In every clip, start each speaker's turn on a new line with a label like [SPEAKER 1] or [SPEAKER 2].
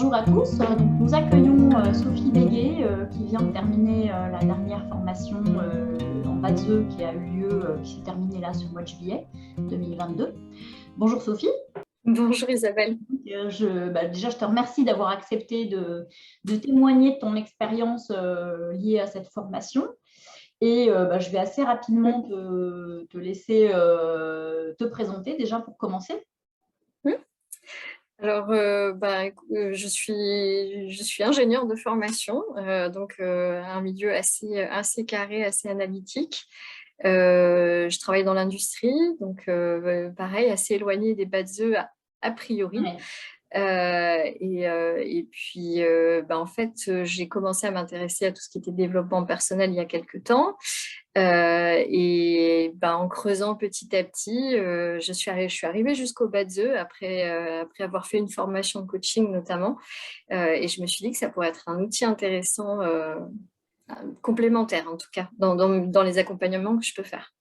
[SPEAKER 1] Bonjour à tous. Donc, nous accueillons Sophie Béguet qui vient de terminer la dernière formation en BATSE qui a eu lieu, qui s'est terminée là sur le mois de juillet 2022. Bonjour Sophie.
[SPEAKER 2] Bonjour Isabelle.
[SPEAKER 1] Déjà, je te remercie d'avoir accepté de témoigner de ton expérience liée à cette formation. Et je vais assez rapidement te laisser te présenter déjà pour commencer.
[SPEAKER 2] Alors, je suis ingénieure de formation, donc un milieu assez carré, assez analytique. Je travaille dans l'industrie, donc pareil, assez éloignée des BATSE a priori.
[SPEAKER 1] Ouais.
[SPEAKER 2] Et puis, en fait, j'ai commencé à m'intéresser à tout ce qui était développement personnel il y a quelques temps. En creusant petit à petit, je suis arrivée jusqu'au BATSE après avoir fait une formation de coaching notamment. Et je me suis dit que ça pourrait être un outil intéressant, complémentaire en tout cas, dans les accompagnements que je peux faire.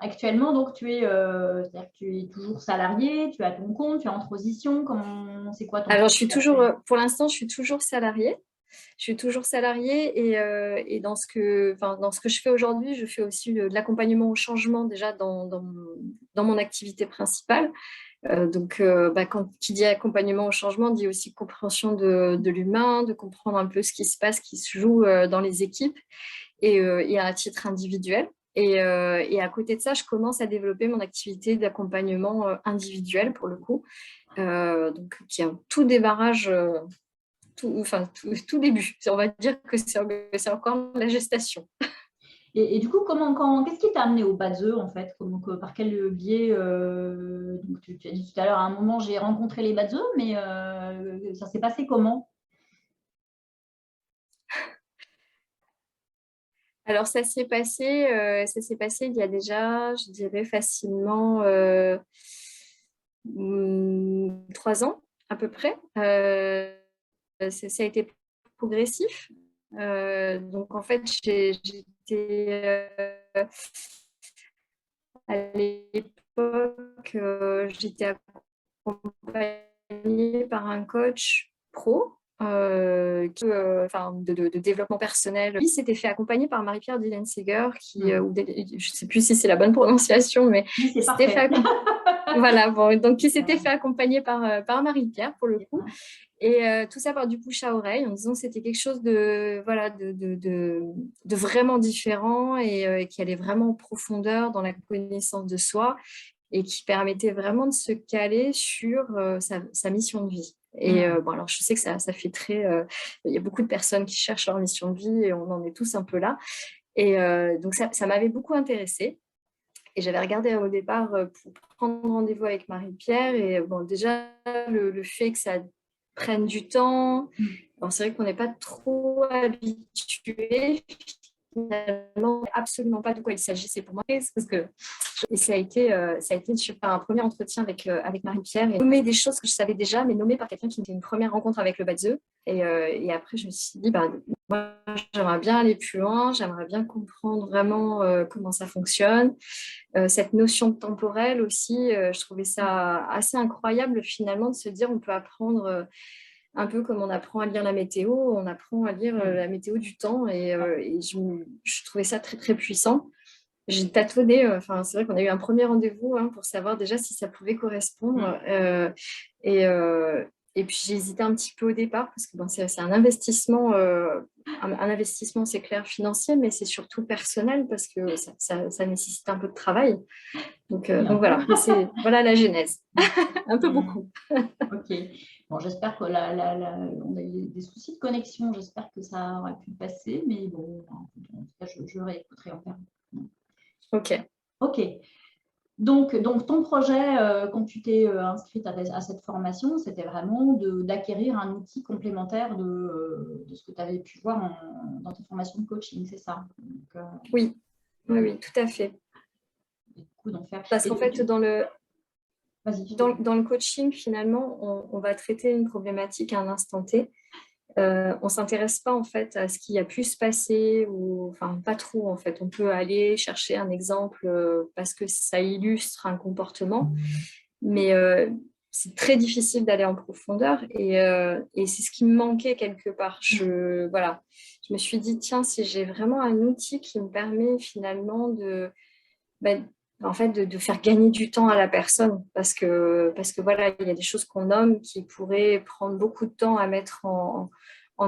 [SPEAKER 1] Actuellement, donc, tu es toujours salarié, tu es à ton compte, tu es en transition. C'est quoi ton
[SPEAKER 2] Alors, pour l'instant, je suis toujours salariée. Et dans ce que je fais aujourd'hui, je fais aussi de l'accompagnement au changement déjà dans mon activité principale. Qui dit accompagnement au changement, dit aussi compréhension de l'humain, de comprendre un peu ce qui se passe, qui se joue dans les équipes et à titre individuel. Et à côté de ça, je commence à développer mon activité d'accompagnement individuel pour le coup, qui est un tout démarrage, tout début. On va dire que c'est encore la gestation.
[SPEAKER 1] Et du coup, qu'est-ce qui t'a amené au BATSE en fait? Par quel biais donc tu as dit tout à l'heure, à un moment, j'ai rencontré les BATSE, mais ça s'est passé comment?
[SPEAKER 2] Alors, ça s'est passé il y a déjà, je dirais facilement 3 ans à peu près. Ça a été progressif. Donc, en fait, à l'époque, j'étais accompagnée par un coach pro de développement personnel. Il s'était fait accompagner par Marie-Pierre Dillenseger, je ne sais plus si c'est la bonne prononciation, mais
[SPEAKER 1] Oui, c'est parfait.
[SPEAKER 2] Voilà, bon, qui s'était fait accompagner par Marie-Pierre pour le coup. Et tout ça par du bouche à oreille, en disant que c'était quelque chose de vraiment différent et qui allait vraiment en profondeur dans la connaissance de soi et qui permettait vraiment de se caler sur sa mission de vie. Et alors je sais que ça fait il y a beaucoup de personnes qui cherchent leur mission de vie et on en est tous un peu là. Et donc ça m'avait beaucoup intéressée. Et j'avais regardé au départ pour prendre rendez-vous avec Marie-Pierre. Et bon, déjà, le fait que ça prenne du temps, c'est vrai qu'on n'est pas trop habitué. Finalement, absolument pas de quoi il s'agissait pour moi. Et ça a été un premier entretien avec Marie-Pierre et nommer des choses que je savais déjà, mais nommées par quelqu'un qui était une première rencontre avec le BATSE. Et après, je me suis dit, moi, j'aimerais bien aller plus loin, j'aimerais bien comprendre vraiment comment ça fonctionne. Cette notion de temporel aussi, je trouvais ça assez incroyable finalement de se dire on peut apprendre un peu comme on apprend à lire la météo, on apprend à lire la météo du temps et je trouvais ça très très puissant. J'ai tâtonné, c'est vrai qu'on a eu un premier rendez-vous pour savoir déjà si ça pouvait correspondre. Et puis j'ai hésité un petit peu au départ parce que c'est un investissement, un investissement c'est clair financier, mais c'est surtout personnel parce que ça nécessite un peu de travail. Donc voilà, voilà la genèse, un peu beaucoup.
[SPEAKER 1] Ok, bon, j'espère que on a eu des soucis de connexion, j'espère que ça aurait pu passer, mais bon, en tout cas, je réécouterai en permanence. Ok. Donc ton projet, quand tu t'es inscrite à cette formation, c'était vraiment d'acquérir un outil complémentaire de ce que tu avais pu voir dans tes formations de coaching, c'est ça? Donc,
[SPEAKER 2] oui, tout à fait.
[SPEAKER 1] Du coup, d'en faire.
[SPEAKER 2] Parce qu'en fait, dans le coaching, finalement, on va traiter une problématique à un instant T. On ne s'intéresse pas en fait à ce qui a pu se passer ou pas trop en fait. On peut aller chercher un exemple parce que ça illustre un comportement, mais c'est très difficile d'aller en profondeur et c'est ce qui me manquait quelque part. Voilà, je me suis dit, tiens, si j'ai vraiment un outil qui me permet finalement ben, en fait, de faire gagner du temps à la personne parce que voilà, il y a des choses qu'on nomme qui pourraient prendre beaucoup de temps à mettre en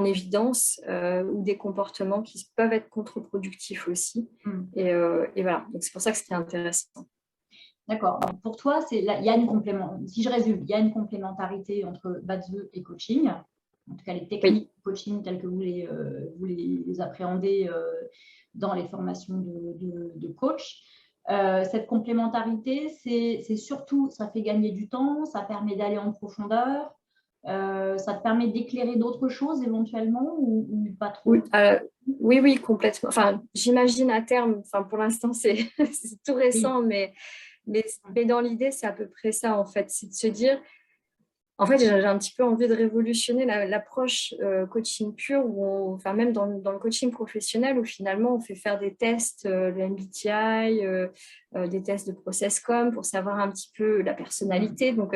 [SPEAKER 2] évidence ou des comportements qui peuvent être contre-productifs aussi. Et voilà, donc c'est pour ça que c'était intéressant.
[SPEAKER 1] D'accord. Pour toi, il y a si je résume, il y a une complémentarité entre BATSE et coaching. En tout cas, les techniques de coaching telles que vous les appréhendez dans les formations de coach. Cette complémentarité, c'est surtout, ça fait gagner du temps, ça permet d'aller en profondeur, ça te permet d'éclairer d'autres choses éventuellement ou pas trop?
[SPEAKER 2] Oui, complètement. Enfin, j'imagine à terme, enfin, pour l'instant, c'est tout récent, mais dans l'idée, c'est à peu près ça, en fait. C'est de se dire, en fait, j'ai un petit peu envie de révolutionner l'approche coaching pur, enfin, même dans le coaching professionnel, où finalement, on fait faire des tests, le MBTI, des tests de process-com pour savoir un petit peu la personnalité. Donc,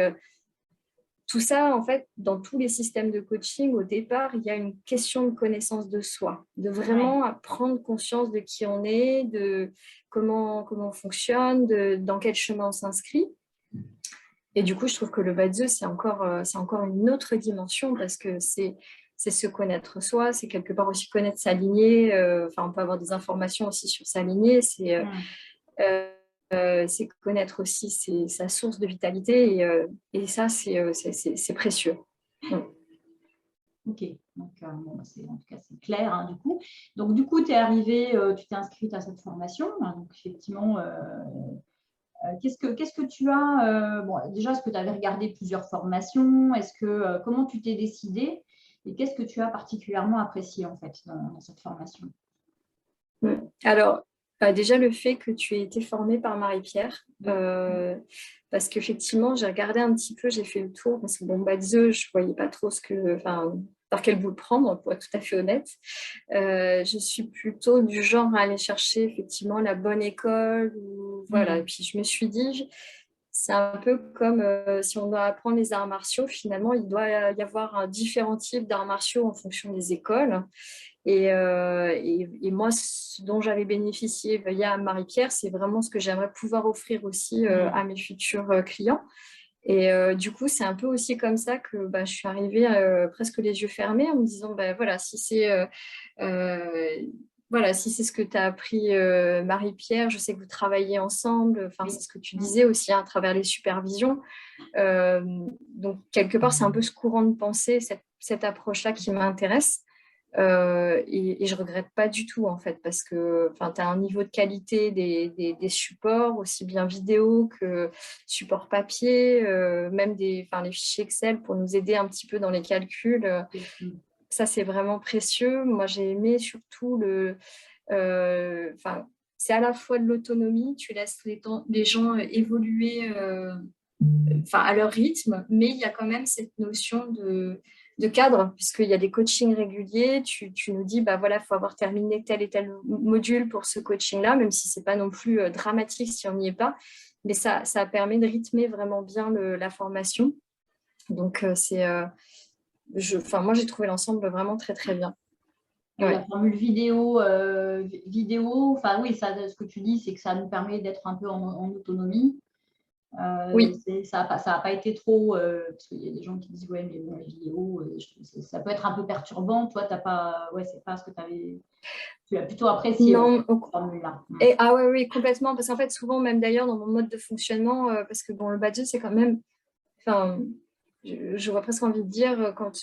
[SPEAKER 2] tout ça, en fait, dans tous les systèmes de coaching, au départ, il y a une question de connaissance de soi, de vraiment prendre conscience de qui on est, de comment on fonctionne, dans quel chemin on s'inscrit. Et du coup, je trouve que le BATSE, c'est encore une autre dimension parce que c'est se connaître soi, c'est quelque part aussi connaître sa lignée. On peut avoir des informations aussi sur sa lignée. C'est connaître aussi sa source de vitalité et ça, c'est précieux.
[SPEAKER 1] Ok, donc en tout cas c'est clair hein, du coup. Donc du coup, tu es arrivée, tu t'es inscrite à cette formation. Hein, donc effectivement, qu'est-ce que tu as bon, déjà, est-ce que tu avais regardé plusieurs formations? Comment tu t'es décidée? Et qu'est-ce que tu as particulièrement apprécié en fait dans cette formation?
[SPEAKER 2] Alors, déjà le fait que tu aies été formée par Marie-Pierre, parce qu'effectivement, j'ai regardé un petit peu, j'ai fait le tour, parce que bon, BATSE, je ne voyais pas trop par quel bout le prendre, pour être tout à fait honnête. Je suis plutôt du genre à aller chercher effectivement la bonne école. Voilà. Et puis je me suis dit, c'est un peu comme si on doit apprendre les arts martiaux, finalement, il doit y avoir différents types d'arts martiaux en fonction des écoles. Et moi, ce dont j'avais bénéficié via Marie-Pierre, c'est vraiment ce que j'aimerais pouvoir offrir aussi à mes futurs clients. Et du coup, c'est un peu aussi comme ça que je suis arrivée presque les yeux fermés en me disant, voilà, si c'est ce que tu as appris, Marie-Pierre, je sais que vous travaillez ensemble, c'est ce que tu disais aussi à travers les supervisions. Donc, quelque part, c'est un peu ce courant de pensée, cette approche-là qui m'intéresse. Et je ne regrette pas du tout, en fait, parce que tu as un niveau de qualité des supports, aussi bien vidéo que support papier, même les fichiers Excel pour nous aider un petit peu dans les calculs. Ça, c'est vraiment précieux. Moi, j'ai aimé surtout c'est à la fois de l'autonomie, tu laisses les gens évoluer à leur rythme, mais il y a quand même cette notion de cadre, puisqu'il y a des coachings réguliers. Tu nous dis, voilà, il faut avoir terminé tel et tel module pour ce coaching-là, même si ce n'est pas non plus dramatique si on n'y est pas. Mais ça permet de rythmer vraiment bien la formation. Donc, moi, j'ai trouvé l'ensemble vraiment très, très bien.
[SPEAKER 1] La formule vidéo, oui, ce que tu dis, c'est que ça nous permet d'être un peu en autonomie.
[SPEAKER 2] Oui.
[SPEAKER 1] Ça n'a pas été trop, parce qu'il y a des gens qui disent, ouais, mais bon, les vidéos, ça peut être un peu perturbant. Toi, c'est pas ce que tu as plutôt apprécié.
[SPEAKER 2] Non,
[SPEAKER 1] cette formule-là.
[SPEAKER 2] Oui, complètement. Parce qu'en fait, souvent, même d'ailleurs, dans mon mode de fonctionnement, parce que bon, le BATSE, c'est quand même, j'aurais presque envie de dire, quand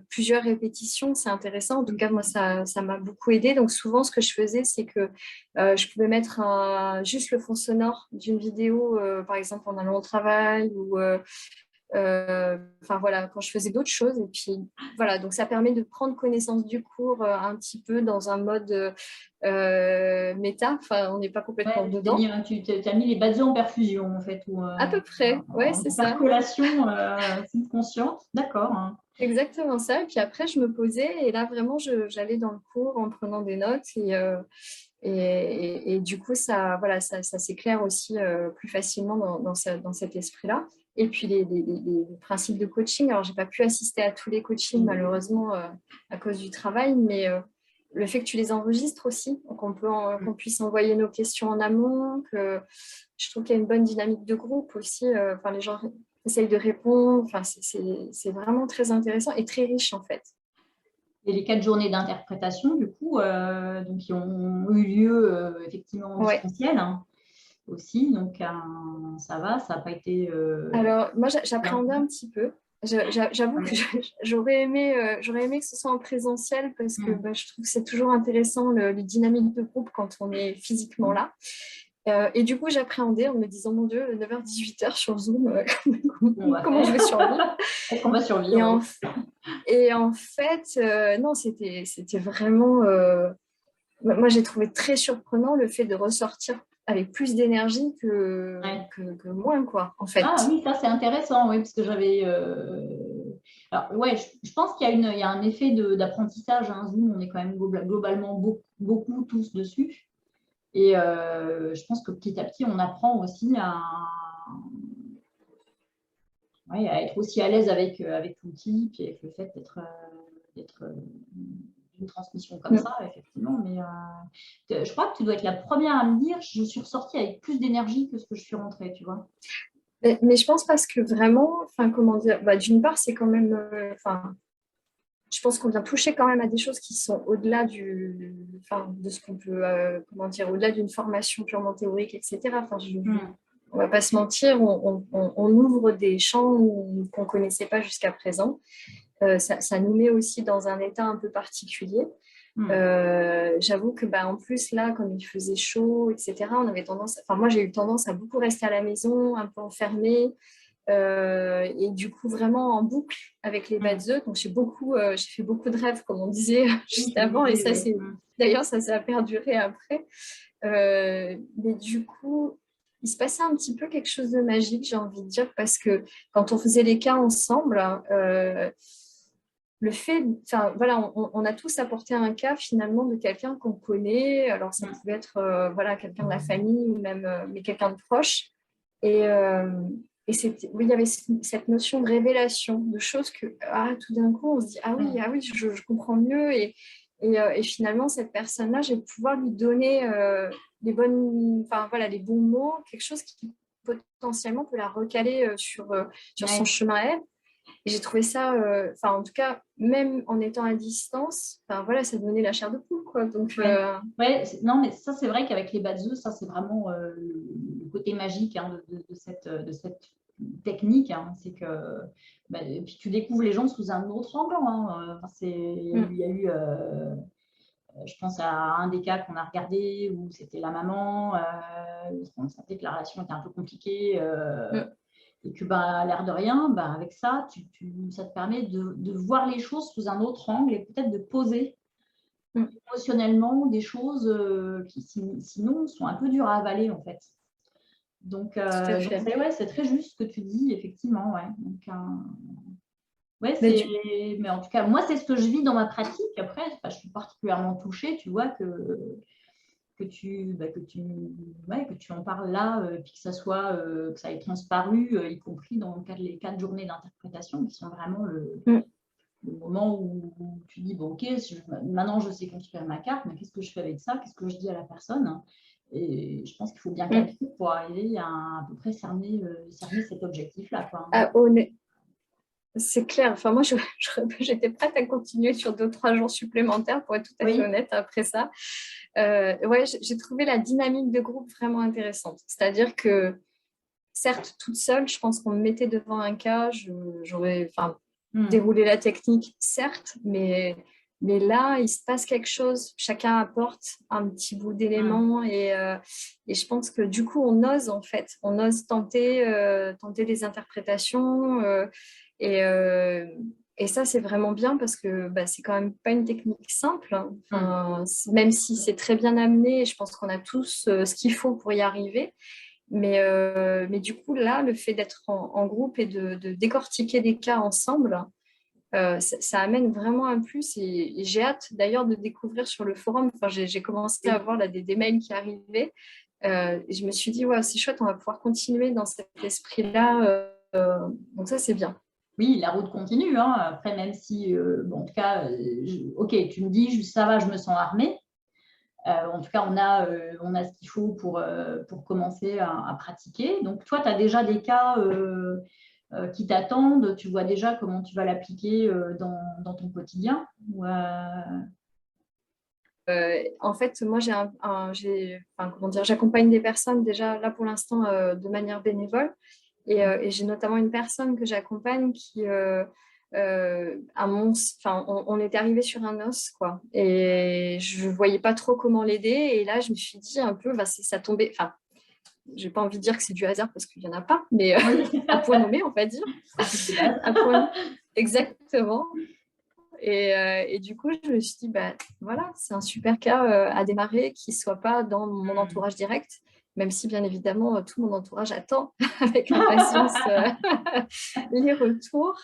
[SPEAKER 2] plusieurs répétitions, c'est intéressant. En tout cas, moi, ça m'a beaucoup aidé. Donc, souvent, ce que je faisais, c'est que je pouvais mettre juste le fond sonore d'une vidéo, par exemple, en allant au travail ou quand je faisais d'autres choses. Et puis, voilà, donc ça permet de prendre connaissance du cours un petit peu dans un mode méta. On n'est pas complètement dedans.
[SPEAKER 1] Tu as mis les BATSE en perfusion, en fait.
[SPEAKER 2] À peu près, c'est ça.
[SPEAKER 1] Percolation subconsciente, d'accord. Hein.
[SPEAKER 2] Exactement ça. Et puis après, je me posais et là, vraiment, j'allais dans le cours en prenant des notes et du coup, ça s'éclaire aussi plus facilement dans cet esprit-là. Et puis les principes de coaching. Alors, je n'ai pas pu assister à tous les coachings, malheureusement, à cause du travail, mais le fait que tu les enregistres aussi, qu'on puisse envoyer nos questions en amont, que je trouve qu'il y a une bonne dynamique de groupe aussi. Les gens essayent de répondre. C'est vraiment très intéressant et très riche, en fait.
[SPEAKER 1] Et les 4 journées d'interprétation, du coup, donc, qui ont eu lieu effectivement en distanciel, hein, aussi. Donc, ça va, ça n'a pas été...
[SPEAKER 2] Alors, moi, j'appréhendais un petit peu. J'avoue que j'aurais aimé que ce soit en présentiel parce que je trouve que c'est toujours intéressant le dynamique de groupe quand on est physiquement là. Et du coup, j'appréhendais en me disant, mon Dieu, 9h-18h sur Zoom, comment je vais survivre?
[SPEAKER 1] Est-ce qu'on va survivre?
[SPEAKER 2] Et en fait, non, c'était vraiment... moi, j'ai trouvé très surprenant le fait de ressortir avec plus d'énergie que moins, quoi, en fait.
[SPEAKER 1] Ah oui, ça c'est intéressant, oui, parce que j'avais... Alors, ouais, je pense qu'il y a un effet d'apprentissage, hein. Zoom, on est quand même globalement beaucoup tous dessus. Et je pense que petit à petit, on apprend aussi à être aussi à l'aise avec l'outil, puis avec le fait d'être une transmission comme ça, effectivement. Mais je crois que tu dois être la première à me dire, je suis ressortie avec plus d'énergie que ce que je suis rentrée, tu vois.
[SPEAKER 2] Mais je pense parce que vraiment, comment dire, d'une part, c'est quand même, je pense qu'on vient toucher quand même à des choses qui sont au-delà de ce qu'on peut, au-delà d'une formation purement théorique, etc. On va pas se mentir, on ouvre des champs qu'on ne connaissait pas jusqu'à présent. Ça nous met aussi dans un état un peu particulier. J'avoue que en plus là, comme il faisait chaud, etc., on avait moi j'ai eu tendance à beaucoup rester à la maison, un peu enfermée, et du coup vraiment en boucle avec les bêtes œufs. Donc j'ai fait beaucoup de rêves, comme on disait juste avant, et ça c'est d'ailleurs ça a perduré après. Mais du coup, il se passait un petit peu quelque chose de magique, j'ai envie de dire, parce que quand on faisait les cas ensemble, le fait, on a tous apporté un cas finalement de quelqu'un qu'on connaît. Alors ça pouvait être quelqu'un de la famille ou même mais quelqu'un de proche. Et il y avait cette notion de révélation, de choses que tout d'un coup on se dit ah oui, je comprends mieux et finalement cette personne-là, je vais pouvoir lui donner les bons mots, quelque chose qui potentiellement peut la recaler sur son chemin à elle. Et j'ai trouvé ça, en tout cas, même en étant à distance, ça donnait la chair de poule, quoi. Donc,
[SPEAKER 1] non, mais ça, c'est vrai qu'avec les bats œufs, ça, c'est vraiment le côté magique, hein, de cette technique. Hein. C'est que puis tu découvres les gens sous un autre angle. Hein. Il y a eu je pense à un des cas qu'on a regardé où c'était la maman, on sentait que la relation était un peu compliquée. Et que à l'air de rien, avec ça, ça te permet de voir les choses sous un autre angle et peut-être de poser émotionnellement des choses qui sinon sont un peu dures à avaler en fait. Donc c'est très juste ce que tu dis, effectivement. Ouais. Donc, mais en tout cas, moi, c'est ce que je vis dans ma pratique. Après, je suis particulièrement touchée, tu vois, que tu en parles là, puis que ça ait transparu, y compris dans les 4 journées d'interprétation, qui sont vraiment le moment où tu dis, bon, ok, maintenant je sais construire ma carte, mais qu'est-ce que je fais avec ça? Qu'est-ce que je dis à la personne? Et je pense qu'il faut bien calculer pour arriver à peu près cerner cet objectif-là.
[SPEAKER 2] C'est clair. Moi, j'étais prête à continuer sur 2-3 jours supplémentaires, pour être tout à fait honnête, après ça. J'ai trouvé la dynamique de groupe vraiment intéressante. C'est-à-dire que, certes, toute seule, je pense qu'on me mettait devant un cas, j'aurais déroulé la technique, certes, mais là, il se passe quelque chose. Chacun apporte un petit bout d'éléments et je pense que du coup, on ose tenter des interprétations. Et ça, c'est vraiment bien parce que c'est quand même pas une technique simple. Hein. Même si c'est très bien amené, je pense qu'on a tous ce qu'il faut pour y arriver. Mais du coup, là, le fait d'être en groupe et de décortiquer des cas ensemble, ça amène vraiment un plus. Et j'ai hâte d'ailleurs de découvrir sur le forum. J'ai commencé à voir là, des mails qui arrivaient. Et je me suis dit, c'est chouette, on va pouvoir continuer dans cet esprit-là. donc ça, c'est bien.
[SPEAKER 1] Oui, la route continue. Hein. Après, même si, bon, en tout cas, ok, tu me dis, ça va, je me sens armée. En tout cas, on a ce qu'il faut pour commencer à pratiquer. Donc, toi, tu as déjà des cas qui t'attendent. Tu vois déjà comment tu vas l'appliquer dans ton quotidien.
[SPEAKER 2] En fait, moi, comment dire, j'accompagne des personnes déjà là pour l'instant de manière bénévole. Et j'ai notamment une personne que j'accompagne qui, on était arrivé sur un os, quoi. Et je voyais pas trop comment l'aider. Et là, je me suis dit un peu, ça tombait. Enfin, j'ai pas envie de dire que c'est du hasard parce qu'il y en a pas, mais à point nommé, on va dire. Exactement. Et du coup, je me suis dit, voilà, c'est un super cas à démarrer qui ne soit pas dans mon entourage direct, même si, bien évidemment, tout mon entourage attend avec impatience les retours.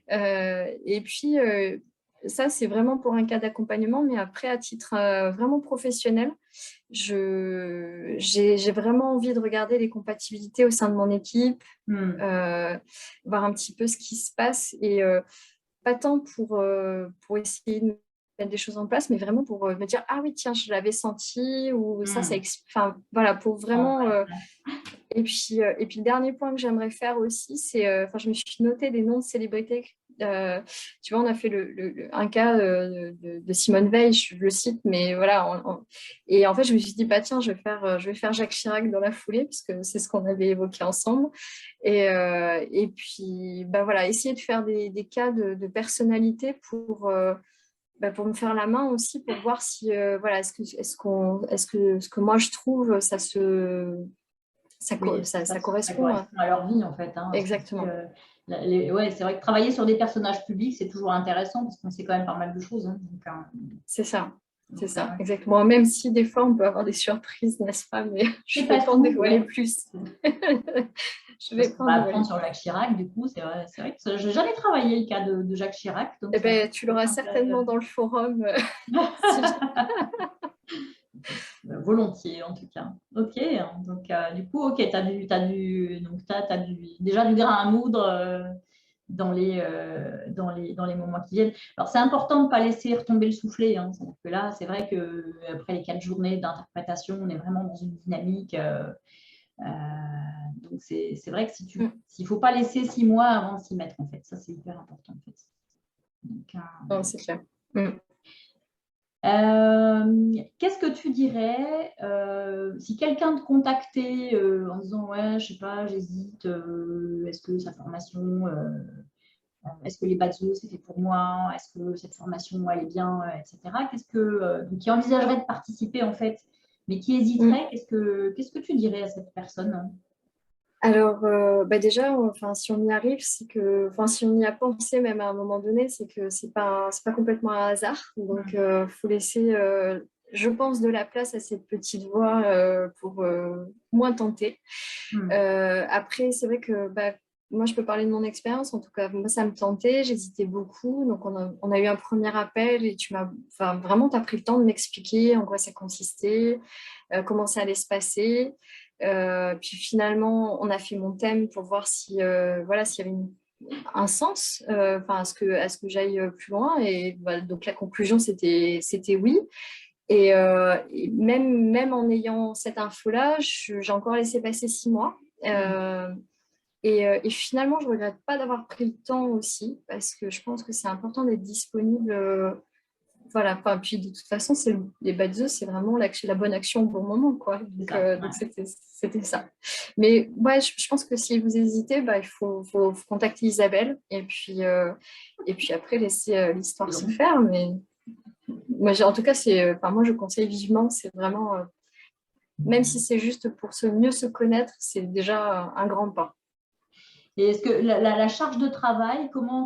[SPEAKER 2] Et puis, ça, c'est vraiment pour un cas d'accompagnement, mais après, à titre vraiment professionnel, j'ai vraiment envie de regarder les compatibilités au sein de mon équipe, voir un petit peu ce qui se passe et pas tant pour essayer de mettre des choses en place, mais vraiment pour me dire, ah oui, tiens, je l'avais senti, ou ça enfin, voilà, pour vraiment... Et puis, le dernier point que j'aimerais faire aussi, c'est, je me suis noté des noms de célébrités. Tu vois, on a fait un cas de Simone Veil, je le cite, mais voilà. Et en fait, je me suis dit, tiens, je vais faire Jacques Chirac dans la foulée, puisque c'est ce qu'on avait évoqué ensemble. Et puis, voilà, essayer de faire des cas de personnalité pour me faire la main aussi, pour voir si, voilà, est-ce que ce que moi je trouve, ça correspond
[SPEAKER 1] à leur vie, en fait. Hein.
[SPEAKER 2] Exactement.
[SPEAKER 1] Ouais, c'est vrai que travailler sur des personnages publics, c'est toujours intéressant parce qu'on sait quand même pas mal de choses. Hein.
[SPEAKER 2] C'est ça. C'est ça, exactement. Même si des fois, on peut avoir des surprises, n'est-ce pas? Mais je ne vais pas en dévoiler plus.
[SPEAKER 1] Je vais pas apprendre sur Jacques Chirac, du coup. C'est vrai que je n'ai jamais travaillé le cas de Jacques Chirac. Donc
[SPEAKER 2] tu l'auras certainement dans le forum.
[SPEAKER 1] Volontiers, en tout cas. Ok, donc du coup, ok, tu as déjà du grain à moudre dans les moments qui viennent. Alors, c'est important de ne pas laisser retomber le soufflet. Hein. C'est-à-dire que là, c'est vrai qu'après les 4 journées d'interprétation, on est vraiment dans une dynamique. Donc, c'est vrai que s'il ne faut pas laisser 6 mois avant de s'y mettre, en fait. Ça, c'est hyper important, en fait.
[SPEAKER 2] Donc, c'est clair.
[SPEAKER 1] Qu'est-ce que tu dirais si quelqu'un te contactait en disant ouais, je sais pas, j'hésite, est-ce que sa formation, est-ce que les Badzo c'est fait pour moi, est-ce que cette formation elle est bien, etc. Donc, qui envisagerait de participer en fait, mais qui hésiterait, qu'est-ce que tu dirais à cette personne?
[SPEAKER 2] Alors, déjà, si on y arrive, c'est que, si on y a pensé même à un moment donné, c'est que c'est pas complètement un hasard. Donc, il faut laisser, je pense, de la place à cette petite voix pour moins tenter. Après, c'est vrai que moi, je peux parler de mon expérience. En tout cas, moi, ça me tentait. J'hésitais beaucoup. Donc, on a eu un premier appel et tu as pris le temps de m'expliquer en quoi ça consistait, comment ça allait se passer. Puis finalement, on a fait mon thème pour voir s'il y avait un sens à ce que j'aille plus loin. Et donc la conclusion, c'était oui. Et même en ayant cette info-là, j'ai encore laissé passer 6 mois. Et finalement, je ne regrette pas d'avoir pris le temps aussi, parce que je pense que c'est important d'être disponible. Voilà, puis de toute façon, les bad c'est vraiment la bonne action au bon moment, quoi. Donc c'était ça. Mais ouais, je pense que si vous hésitez, il faut contacter Isabelle et puis après laisser l'histoire se faire. Mais moi, en tout cas, moi je conseille vivement, c'est vraiment, même si c'est juste pour mieux se connaître, c'est déjà un grand pas.
[SPEAKER 1] Et est-ce que la charge de travail, comment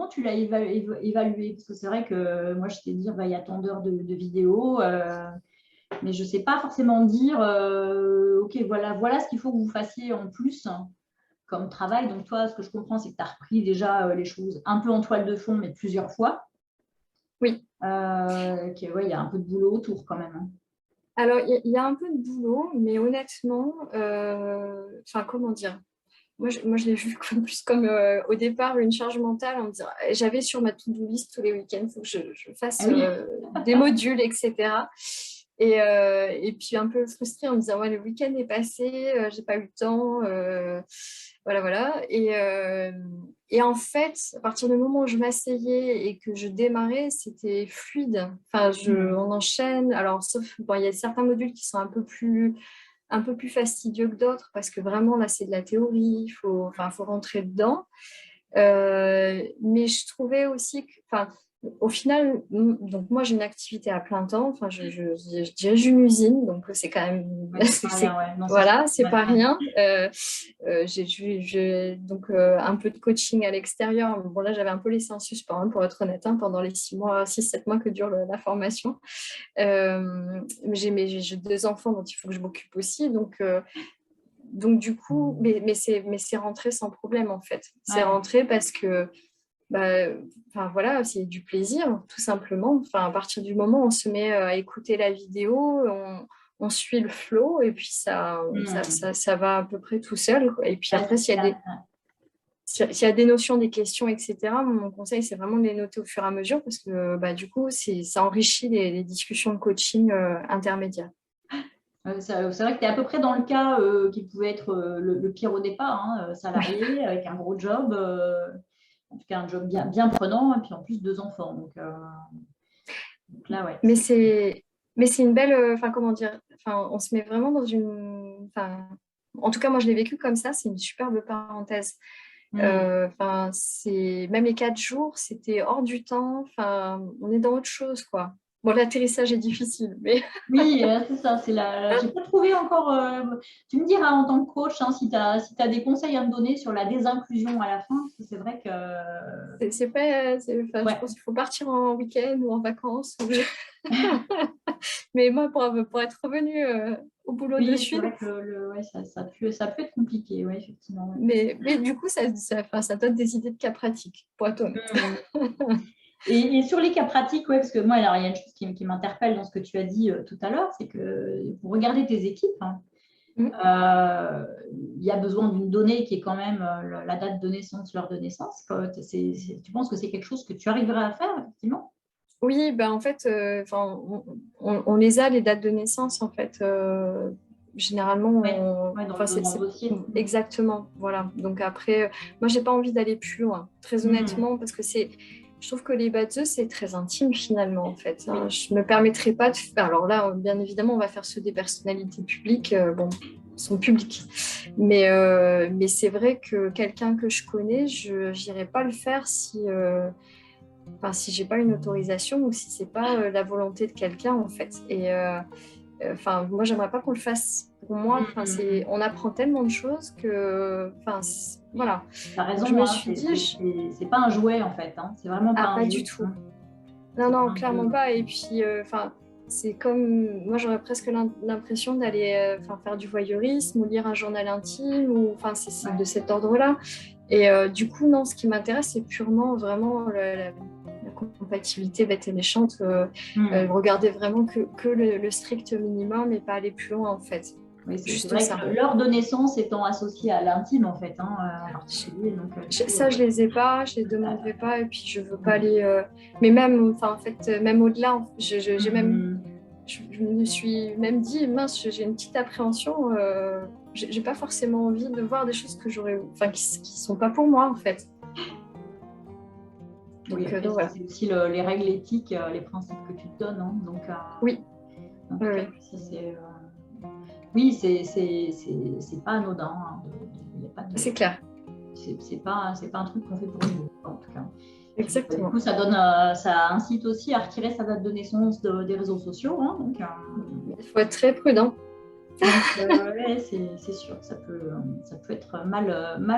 [SPEAKER 1] tu l'as évaluée? Parce que c'est vrai que moi, je t'ai dit, il y a tant d'heures de vidéo, mais je ne sais pas forcément dire, OK, voilà ce qu'il faut que vous fassiez en plus comme travail. Donc, toi, ce que je comprends, c'est que tu as repris déjà les choses un peu en toile de fond, mais plusieurs fois.
[SPEAKER 2] Oui.
[SPEAKER 1] Il y a un peu de boulot autour quand même. Hein.
[SPEAKER 2] Alors, il y a un peu de boulot, mais honnêtement, comment dire? je l'ai vu plus comme au départ une charge mentale en me disant, j'avais sur ma to-do list tous les week-ends, il faut que je fasse des modules, etc. Et puis un peu frustrée en me disant, ouais, le week-end est passé, j'ai pas eu le temps, voilà. Et en fait, à partir du moment où je m'asseyais et que je démarrais, c'était fluide. Enfin, on enchaîne. Alors, sauf, bon, il y a certains modules qui sont un peu plus fastidieux que d'autres parce que vraiment, là, c'est de la théorie, il faut rentrer dedans. Mais je trouvais aussi que, au final, donc moi j'ai une activité à plein temps, je dirige une usine, donc c'est quand même, c'est pas rien. J'ai donc un peu de coaching à l'extérieur. Bon là j'avais un peu laissé en suspens, pour être honnête, pendant les 6-7 mois que dure la formation. J'ai 2 enfants dont il faut que je m'occupe aussi, donc du coup, mais c'est rentré sans problème en fait. C'est rentré parce que voilà, c'est du plaisir, tout simplement. À partir du moment où on se met à écouter la vidéo, on suit le flow et puis ça va à peu près tout seul. Et puis après, s'il y a des notions, des questions, etc., mon conseil, c'est vraiment de les noter au fur et à mesure parce que du coup, ça enrichit les discussions de coaching intermédiaires.
[SPEAKER 1] C'est vrai que tu es à peu près dans le cas qui pouvait être le pire au départ, salarié avec un gros job. En tout cas, un job bien prenant, et puis en plus 2 enfants. Donc là, ouais.
[SPEAKER 2] Mais c'est une belle, comment dire, on se met vraiment dans une, en tout cas, moi, je l'ai vécu comme ça, c'est une superbe parenthèse. C'est même les 4 jours, c'était hors du temps, on est dans autre chose, quoi. Bon, l'atterrissage est difficile, mais...
[SPEAKER 1] Oui, c'est ça. Je n'ai pas trouvé encore... tu me diras en tant que coach si tu as des conseils à me donner sur la désinclusion à la fin, parce que c'est vrai que...
[SPEAKER 2] Je pense qu'il faut partir en week-end ou en vacances. Mais moi, pour être revenue au boulot de suite...
[SPEAKER 1] C'est vrai que ça peut être compliqué, effectivement.
[SPEAKER 2] Mais du coup, ça donne des idées de cas pratiques, pour être honnête.
[SPEAKER 1] Et sur les cas pratiques, parce que moi, alors, il y a une chose qui m'interpelle dans ce que tu as dit tout à l'heure, c'est que pour regarder tes équipes, il y a besoin d'une donnée qui est quand même la date de naissance, l'heure de naissance. Tu penses que c'est quelque chose que tu arriverais à faire, effectivement?
[SPEAKER 2] Oui, en fait, on les a, les dates de naissance, en fait. Généralement,
[SPEAKER 1] dans le dossier.
[SPEAKER 2] Exactement, voilà. Donc après, moi, j'ai pas envie d'aller plus loin, très honnêtement, parce que je trouve que les badgeux, c'est très intime finalement, en fait. Je me permettrai pas de faire. Alors là, bien évidemment, on va faire ceux des personnalités publiques, sont publics. Mais c'est vrai que quelqu'un que je connais, je n'irai pas le faire si j'ai pas une autorisation ou si c'est pas la volonté de quelqu'un, en fait. Et moi, j'aimerais pas qu'on le fasse. Pour moi, on apprend tellement de choses que, voilà.
[SPEAKER 1] T'as raison.
[SPEAKER 2] Je me suis dit,
[SPEAKER 1] c'est pas un jouet en fait. C'est vraiment pas un
[SPEAKER 2] pas
[SPEAKER 1] jouet.
[SPEAKER 2] du tout. Non, clairement pas. Et puis, c'est comme, moi, j'aurais presque l'impression d'aller faire du voyeurisme ou lire un journal intime ou, c'est de cet ordre-là. Et du coup, non, ce qui m'intéresse, c'est purement vraiment la compatibilité bête et méchante. Regarder vraiment que le strict minimum et pas aller plus loin, en fait.
[SPEAKER 1] Oui, c'est vrai que l'heure de naissance étant associée à l'intime, en fait, en particulier. Donc,
[SPEAKER 2] ça, je les ai pas, je les demanderai pas, et puis je veux pas aller. Mais même, en fait, même au-delà, je me suis même dit, mince, j'ai une petite appréhension. J'ai pas forcément envie de voir des choses que qui sont pas pour moi, en fait.
[SPEAKER 1] Donc, voilà. C'est aussi les règles éthiques, les principes que tu te donnes. Donc,
[SPEAKER 2] oui.
[SPEAKER 1] Ça, c'est. Oui, c'est pas anodin.
[SPEAKER 2] C'est clair.
[SPEAKER 1] C'est pas un truc qu'on fait pour nous, en tout cas.
[SPEAKER 2] Exactement.
[SPEAKER 1] Du coup, ça incite aussi à retirer sa date de naissance des réseaux sociaux. Donc,
[SPEAKER 2] il faut être très prudent.
[SPEAKER 1] C'est sûr que ça peut être
[SPEAKER 2] mal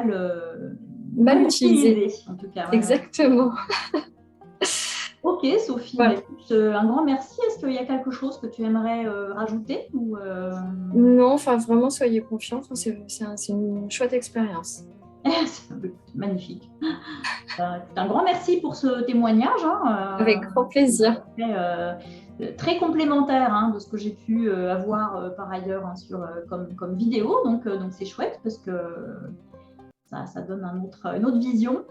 [SPEAKER 2] utilisé,
[SPEAKER 1] en tout cas.
[SPEAKER 2] Exactement.
[SPEAKER 1] Ok, Sophie, un grand merci. Est-ce qu'il y a quelque chose que tu aimerais rajouter ou
[SPEAKER 2] Non, vraiment, soyez confiants. C'est une chouette expérience.
[SPEAKER 1] Magnifique. Un grand merci pour ce témoignage.
[SPEAKER 2] Avec grand plaisir.
[SPEAKER 1] Très complémentaire de ce que j'ai pu avoir par ailleurs comme vidéo. Donc c'est chouette parce que ça donne une autre vision.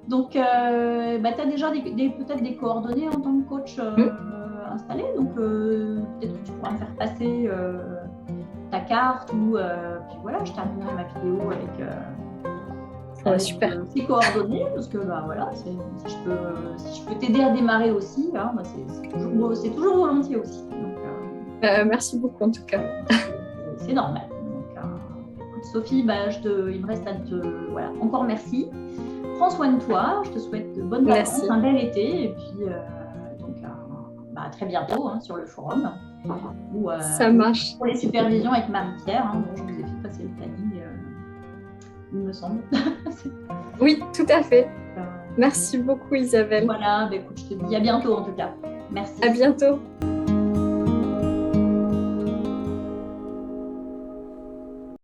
[SPEAKER 1] Donc, tu as déjà peut-être des coordonnées en tant que coach installées. Donc, peut-être que tu pourras me faire passer ta carte ou puis voilà, je terminerai ma vidéo avec
[SPEAKER 2] super.
[SPEAKER 1] Tes coordonnées, parce que voilà, si je peux t'aider à démarrer aussi, hein, c'est toujours volontiers aussi. Donc,
[SPEAKER 2] merci beaucoup en tout cas.
[SPEAKER 1] C'est normal. Donc, écoute, Sophie, il me reste à encore merci. Prends soin de toi, je te souhaite de bonnes vacances, un bel été, et puis à très bientôt sur le forum.
[SPEAKER 2] Ça marche.
[SPEAKER 1] Pour les supervisions avec Marie-Pierre, dont je vous ai fait passer le planning, il me semble.
[SPEAKER 2] Oui, tout à fait. Merci beaucoup Isabelle.
[SPEAKER 1] Voilà, écoute, je te dis à bientôt en tout cas. Merci.
[SPEAKER 2] À bientôt.